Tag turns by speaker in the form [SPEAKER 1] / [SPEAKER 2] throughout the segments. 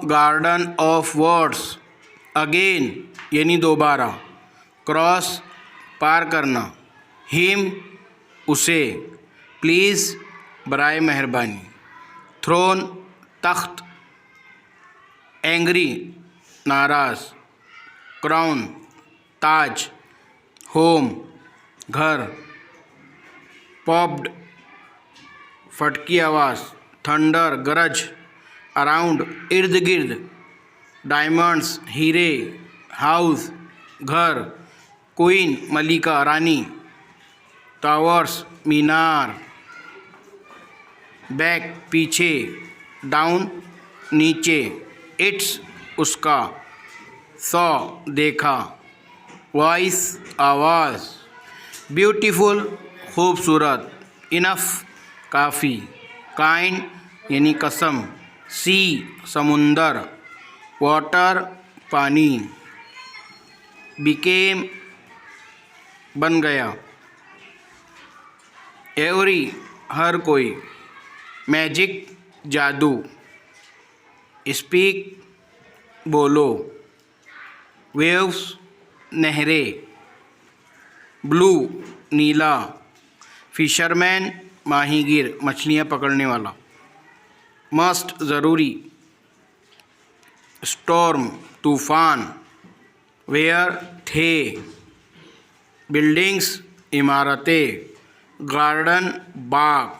[SPEAKER 1] garden of words, again यानी दोबारा, cross पार करना, हिम उसे, प्लीज़ बराए मेहरबानी, थ्रोन तख्त, एंग्री नाराज़, क्राउन ताज, होम घर, पॉप्ड फटकी आवाज़, थंडर गरज, अराउंड इर्द गिर्द, डायमंड्स हीरे, हाउस घर, क्वीन मलिका रानी, टावर्स मीनार, बैक पीछे, डाउन नीचे, इट्स उसका, सॉ देखा, वॉइस आवाज़, ब्यूटीफुल खूबसूरत, इनफ काफ़ी, काइंड यानी कसम, सी समुंदर, वाटर पानी, बिकेम बन गया, एवरी हर कोई, मैजिक जादू, स्पीक बोलो, वेव्स नहरें, ब्लू नीला, फिशरमैन माहीगीर मछलियाँ पकड़ने वाला, मस्ट ज़रूरी, स्टॉर्म तूफ़ान, वेयर थे, बिल्डिंग्स इमारतें, गार्डन बाग,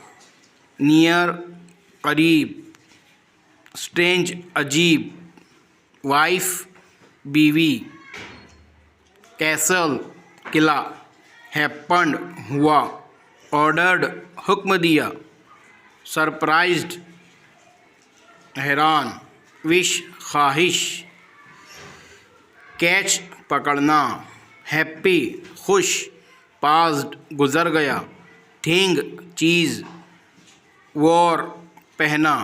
[SPEAKER 1] नियर करीब, स्ट्रेंज अजीब, वाइफ बीवी, कैसल किला, हैपन्ड हुआ, ऑर्डर्ड हुक्म दिया, सरप्राइज्ड हैरान, विश ख्वाहिश, कैच पकड़ना, हैप्पी खुश, पास्ड गुज़र गया, थिंग चीज़, वॉर पहना,